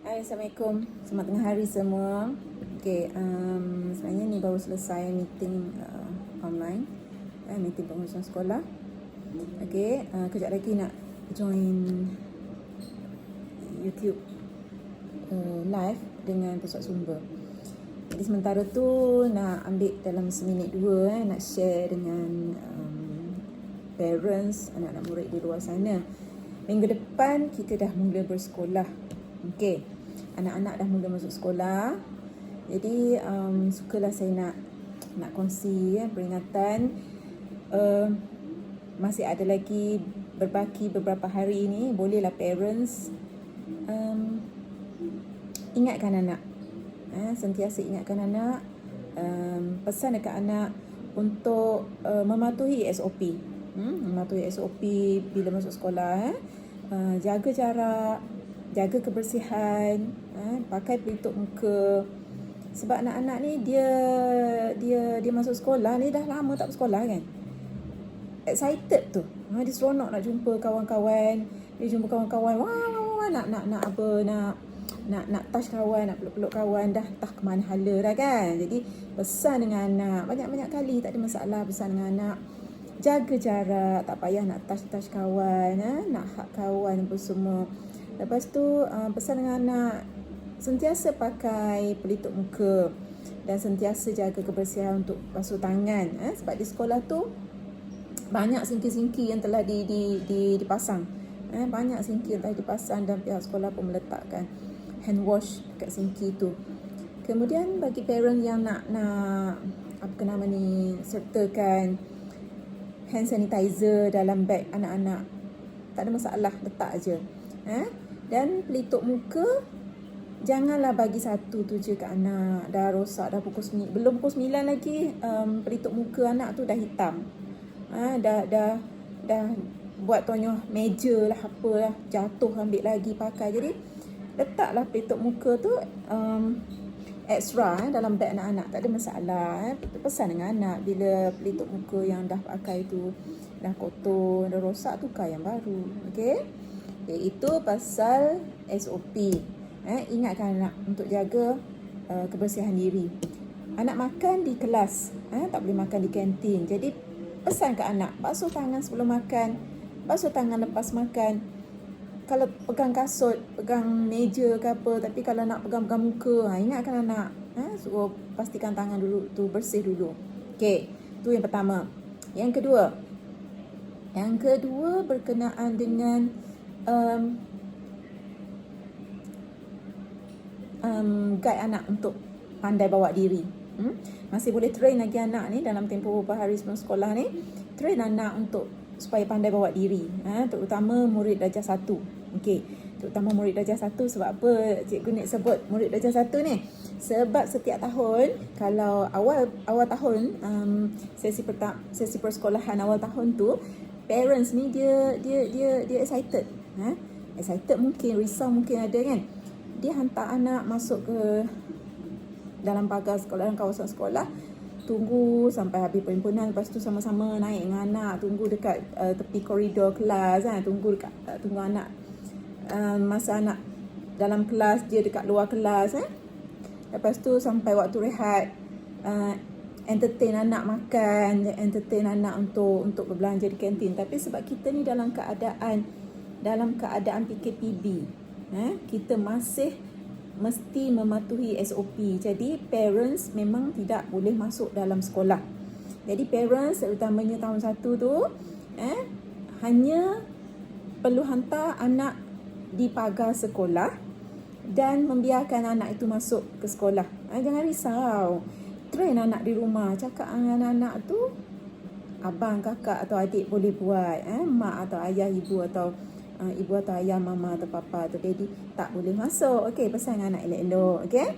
Hai, Assalamualaikum. Selamat tengah hari semua. Okey, sebenarnya ni baru selesai meeting online, meeting pengurusan sekolah. Okey, kejap lagi nak join YouTube live dengan pusat sumber. Jadi sementara tu nak ambil dalam seminit dua nak share dengan parents, anak-anak murid di luar sana. Minggu depan kita dah mula bersekolah. Okey. Anak-anak dah mula masuk sekolah. Jadi sukalah saya nak kongsi peringatan. Masih ada lagi berbaki beberapa hari ini. Bolehlah parents ingatkan anak. Sentiasa ingatkan anak. Pesan dekat anak untuk mematuhi SOP. Mematuhi SOP bila masuk sekolah. Jaga jarak, jaga kebersihan, pakai pelitup muka. Sebab anak-anak ni dia masuk sekolah ni dah lama tak bersekolah kan. Excited tu. Dia seronok nak jumpa kawan-kawan. Dia jumpa kawan-kawan. Wah, nak touch kawan, nak peluk-peluk kawan, dah tak ke mana hala dah kan. Jadi pesan dengan anak banyak-banyak kali, tak ada masalah pesan dengan anak. Jaga jarak, tak payah nak touch kawan, nak hug kawan apa semua. Lepas tu pesan dengan anak sentiasa pakai pelitup muka dan sentiasa jaga kebersihan untuk basuh tangan. Sebab di sekolah tu banyak singki-singki yang telah dipasang. Banyak singki yang telah dipasang dan pihak sekolah pun meletakkan hand wash dekat singki tu. Kemudian bagi parent yang nak apa nama ni, sertakan hand sanitizer dalam beg anak-anak, tak ada masalah, letak aje. Dan pelitup muka janganlah bagi satu tu je kat anak. Dah rosak, dah pukul 9, belum pukul 9 lagi pelitup muka anak tu dah hitam. Dah buat tonyoh meja lah, apalah, jatuh ambil lagi pakai. Jadi letaklah pelitup muka tu extra dalam beg anak-anak, tak ada masalah. Pesan dengan anak bila pelitup muka yang dah pakai tu dah kotor, dah rosak, tukar yang baru. Okey, iaitu pasal SOP. Ingatkan anak untuk jaga kebersihan diri. Anak makan di kelas, tak boleh makan di kantin. Jadi pesan ke anak, basuh tangan sebelum makan, basuh tangan lepas makan. Kalau pegang kasut, pegang meja ke apa, tapi kalau nak pegang-pegang muka, ingatkan anak, suruh pastikan tangan dulu tu bersih dulu. Okey, tu yang pertama. Yang kedua berkenaan dengan guide anak untuk pandai bawa diri. Masih boleh train lagi anak ni dalam tempoh beberapa hari sebelum sekolah ni. Train anak untuk supaya pandai bawa diri, terutama murid darjah 1. Okey, terutama murid darjah 1. Sebab apa Cikgu Nik sebut murid darjah 1 ni? Sebab setiap tahun, kalau awal tahun, sesi persekolahan awal tahun tu, parents ni dia excited. Excited mungkin, risau mungkin ada kan. Dia hantar anak masuk ke dalam pagar sekolah, dalam kawasan sekolah, tunggu sampai habis perhimpunan, lepas tu sama-sama naik dengan anak, tunggu dekat tepi koridor kelas, tunggu anak masa anak dalam kelas, dia dekat luar kelas, lepas tu sampai waktu rehat, entertain anak makan, entertain anak untuk berbelanja di kantin. Tapi sebab kita ni dalam keadaan PKPB, kita masih mesti mematuhi SOP. Jadi parents memang tidak boleh masuk dalam sekolah. Jadi parents terutamanya tahun 1 tu hanya perlu hantar anak di pagar sekolah dan membiarkan anak itu masuk ke sekolah. Jangan risau. Train anak di rumah, cakap dengan anak tu abang, kakak atau adik boleh buat, mak atau ayah, ibu atau ayah, mama atau papa atau daddy tak boleh masuk. Okey, pesan anak elok-elok. Okey,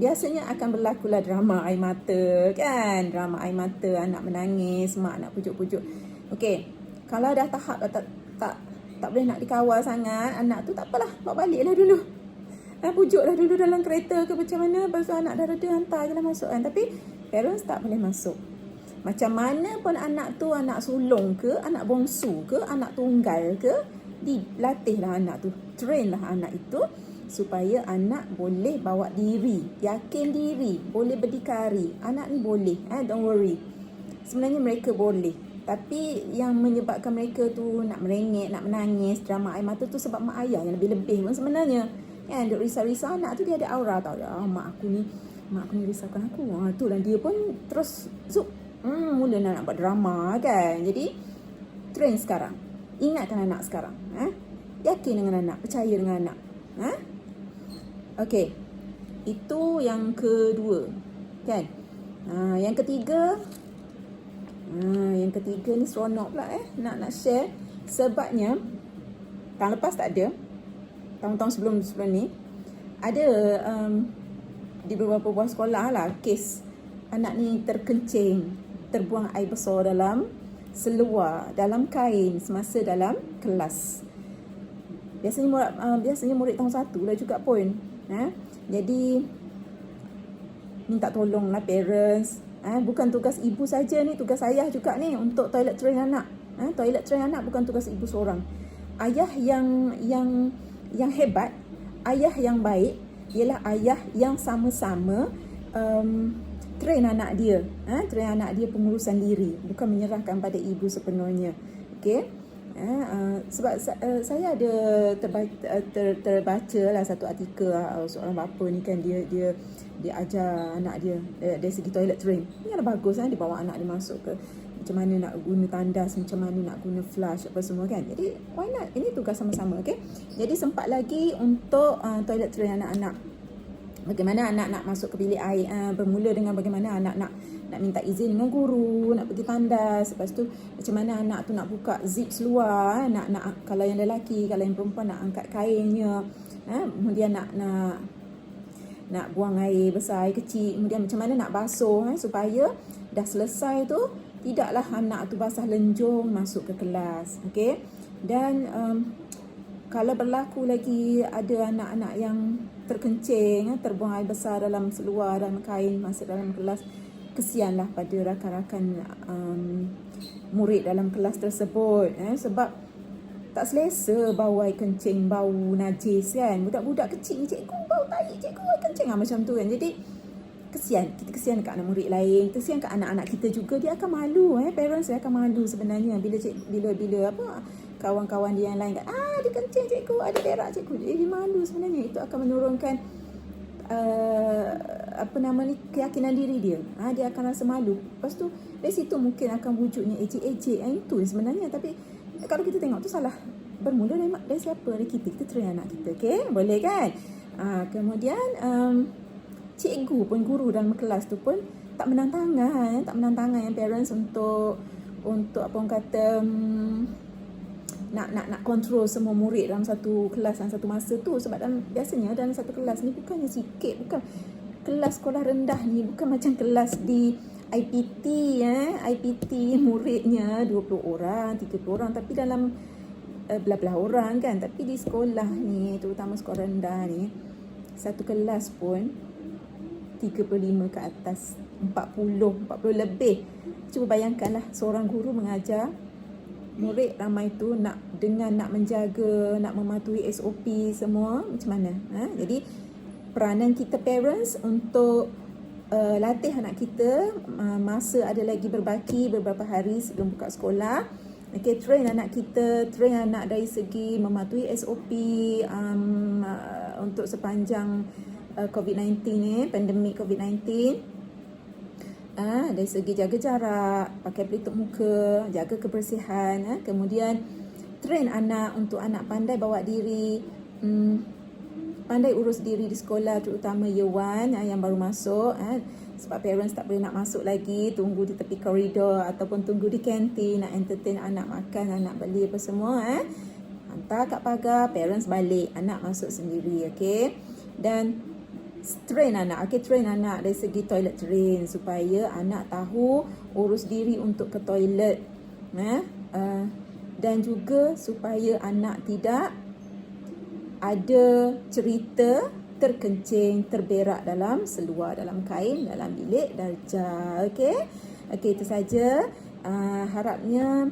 biasanya akan berlakulah drama air mata kan. Drama air mata, anak menangis, mak nak pujuk-pujuk. Okey, kalau dah tahap tak boleh nak dikawal sangat anak tu, tak apalah, bawa baliklah dulu. Pujuklah dulu dalam kereta ke macam mana. Lepas tu anak dah reda, hantar je lah masuk kan. Tapi parents tak boleh masuk. Macam mana pun anak tu, anak sulung ke, anak bongsu ke, anak tunggal ke, dilatihlah anak tu, trainlah anak itu supaya anak boleh bawa diri, yakin diri, boleh berdikari. Anak ni boleh, don't worry. Sebenarnya mereka boleh. Tapi yang menyebabkan mereka tu nak merengek, nak menangis, drama air mata tu sebab mak ayah yang lebih-lebih pun sebenarnya. Kan, duk risau-risau anak tu, dia ada aura tau. Mak aku ni risaukan aku. Tu lah dia pun terus mula nak buat drama kan. Jadi train sekarang. Ingatkan anak sekarang. Yakin dengan anak, percaya dengan anak. Okey. Itu yang kedua. Kan? Yang ketiga ni seronok pula nak share. Sebabnya tahun lepas tak ada. Tahun-tahun sebelum ni ada di beberapa buah sekolah lah kes anak ni terkencing, terbuang air besar dalam seluar, dalam kain semasa dalam kelas. Biasanya murid tahun 1 lah juga pun. Jadi minta tolonglah parents. Bukan tugas ibu saja ni, tugas ayah juga ni untuk toilet train anak. Toilet train anak bukan tugas ibu seorang. Ayah yang hebat, ayah yang baik ialah ayah yang sama-sama train anak dia. Train anak dia pengurusan diri, bukan menyerahkan pada ibu sepenuhnya. Okey. Sebab saya ada terbaca lah satu artikel seorang bapa ni kan, dia ajar anak dia dari segi toilet train. Ini adalah bagus dia bawa anak dia masuk ke macam mana nak guna tandas, macam mana nak guna flush apa semua kan. Jadi why not, ini tugas sama-sama. Okay. Jadi sempat lagi untuk toilet train anak-anak. Bagaimana anak nak masuk ke bilik air, bermula dengan bagaimana anak nak minta izin dengan guru, nak pergi tandas. Lepas tu macam mana anak tu nak buka zip seluar, nak kalau yang lelaki, kalau yang perempuan nak angkat kainnya, kemudian nak buang air besar, air kecil, kemudian macam mana nak basuh supaya dah selesai tu tidaklah anak tu basah lenjung masuk ke kelas. Okey. Dan kalau berlaku lagi ada anak-anak yang terkencing, terbuang air besar dalam seluar, dalam kain masuk dalam kelas, kesianlah pada rakan-rakan murid dalam kelas tersebut. Sebab tak selesa bau air kencing, bau najis kan. Budak-budak kecil ni, cikgu bau tai, cikgu air kencing macam tu kan. Jadi kesian, kita kesian kat anak murid lain, kesian kat anak-anak kita juga. Dia akan malu, parents dia akan malu sebenarnya bila kawan-kawan dia yang lain kan, dia kencing cikgu, ada berak cikgu, dia malu sebenarnya. Itu akan menurunkan keyakinan diri dia. Dia akan rasa malu. Lepas tu dari situ mungkin akan wujudnya ejek-ejek. Itu sebenarnya. Tapi kalau kita tengok tu salah bermula dari siapa? Dari kita train anak kita. Okay? Boleh kan? Kemudian cikgu pun, guru dalam kelas tu pun tak menang tangan yang parents untuk apa orang kata nak kontrol semua murid dalam satu kelas dalam satu masa tu. Sebab biasanya dalam satu kelas ni bukannya sikit, bukan kelas sekolah rendah ni, bukan macam kelas di IPT IPT muridnya 20 orang, 30 orang, tapi dalam belah-belah orang kan. Tapi di sekolah ni, terutama sekolah rendah ni, satu kelas pun 35 ke atas, 40 lebih. Cuba bayangkanlah seorang guru mengajar murid ramai tu nak menjaga, nak mematuhi SOP semua, macam mana? Jadi peranan kita parents untuk latih anak kita masa ada lagi berbaki beberapa hari sebelum buka sekolah. Okay, train anak kita, train anak dari segi mematuhi SOP untuk sepanjang COVID-19 ni, pandemik COVID-19. Dari segi jaga jarak, pakai pelitup muka, jaga kebersihan, kemudian train anak untuk anak pandai bawa diri, pandai urus diri di sekolah, terutama year 1 yang baru masuk. Sebab parents tak boleh nak masuk lagi, tunggu di tepi koridor ataupun tunggu di kantin nak entertain anak makan, anak beli apa semua. Hantar kat pagar, parents balik, anak masuk sendiri. Okay? Dan train anak, train anak dari segi toilet train supaya anak tahu urus diri untuk ke toilet, dan juga supaya anak tidak ada cerita terkencing, terberak dalam seluar, dalam kain, dalam bilik darjah. Okey, itu saja. Harapnya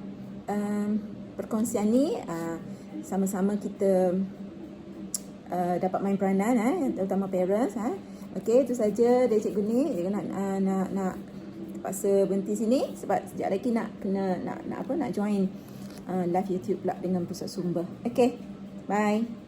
perkongsian ni sama-sama kita dapat main peranan, terutama parents. Okey, itu saja dari cikgu ni. Cikgu nak terpaksa berhenti sini sebab sekejap lagi nak join live YouTube pula dengan pusat sumber. Okey, bye.